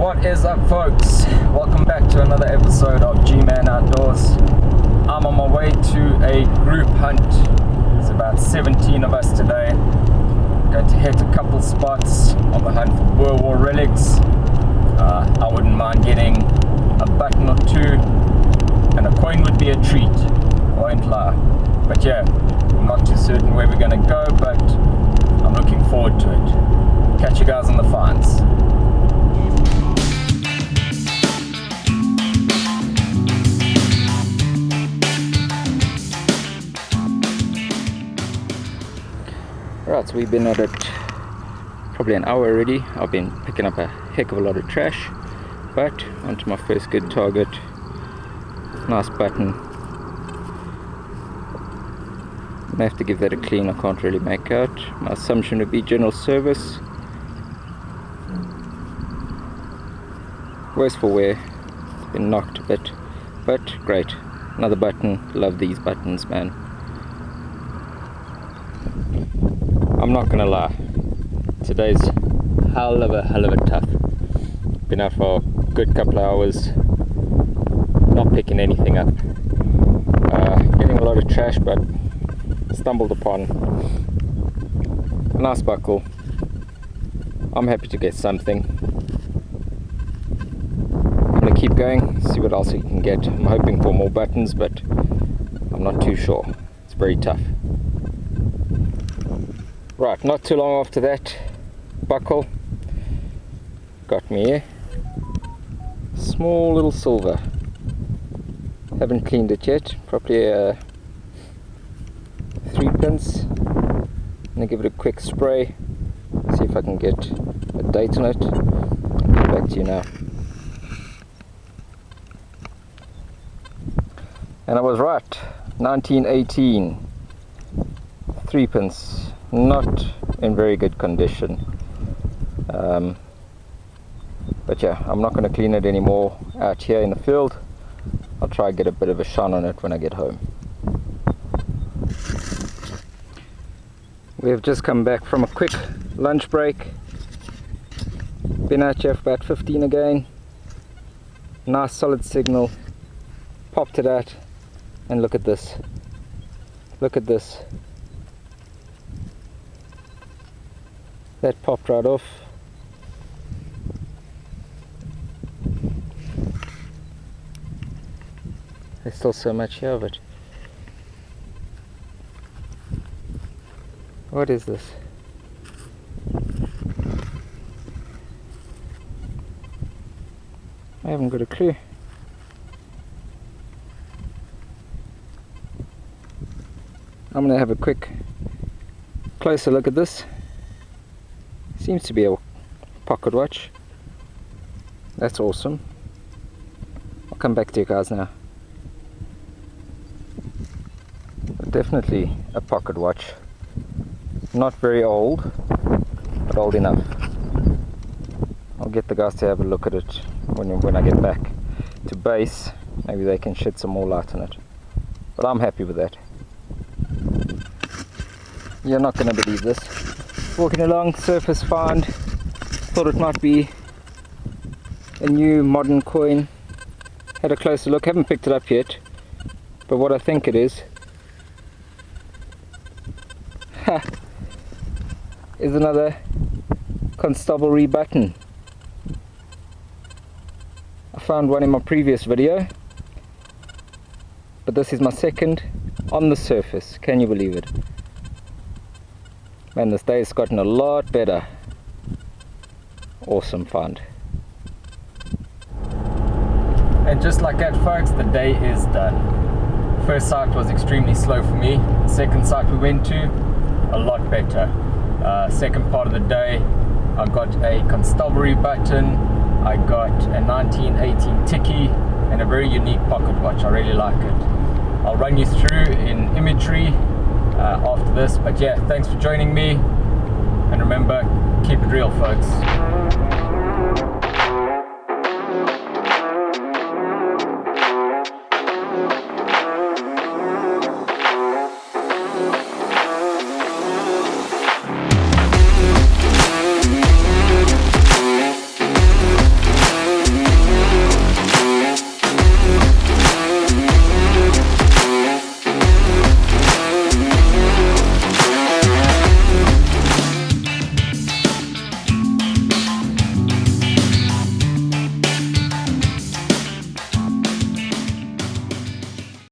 What is up, folks? Welcome back to another episode of G-Man Outdoors. I'm on my way to a group hunt. There's about 17 of us today. Going to hit a couple spots on the hunt for Boer War relics. I wouldn't mind getting a button or two, and a coin would be a treat. I won't lie. But yeah, I'm not too certain where we're going to go, but I'm looking forward to it. Catch you guys on the finds. Right, so we've been at it probably an hour already. I've been picking up a heck of a lot of trash, but onto my first good target. Nice button. I'm gonna have to give that a clean. I can't really make out. My assumption would be general service. Worse for wear. It's been knocked a bit, but great. Another button. Love these buttons, man. I'm not gonna lie, today's hell of a tough. Been out for a good couple of hours, not picking anything up. Getting a lot of trash, but stumbled upon a nice buckle. I'm happy to get something. I'm gonna keep going, see what else we can get. I'm hoping for more buttons, but I'm not too sure. It's very tough. Right, not too long after that buckle got me here. Small little silver. Haven't cleaned it yet. Probably a 3 pence. I'm gonna give it a quick spray. See if I can get a date on it. I'll get back to you now. And I was right. 1918. 3 pence. Not in very good condition, but yeah, I'm not going to clean it anymore out here in the field. I'll try and get a bit of a shine on it when I get home. We have just come back from a quick lunch break. Been out here for about 15 again. Nice solid signal. Popped it out, and look at this. Look at this. That popped right off. There's still so much here of it. What is this? I haven't got a clue. I'm gonna have a quick closer look at this. Seems to be a pocket watch. That's awesome. I'll come back to you guys now. But definitely a pocket watch. Not very old, but old enough. I'll get the guys to have a look at it when I get back to base. Maybe they can shed some more light on it. But I'm happy with that. You're not going to believe this. Walking along, surface find. Thought it might be a new modern coin. Had a closer look, haven't picked it up yet, but what I think it is is another constabulary button. I found one in my previous video, but this is my second on the surface. Can you believe it? Man, this day has gotten a lot better. Awesome find. And just like that, folks, the day is done. First sight was extremely slow for me. Second sight we went to, a lot better. Second part of the day, I got a constabulary button, I got a 1918 Tiki, and a very unique pocket watch. I really like it. I'll run you through in imagery after this, but yeah, thanks for joining me, and remember, keep it real, folks.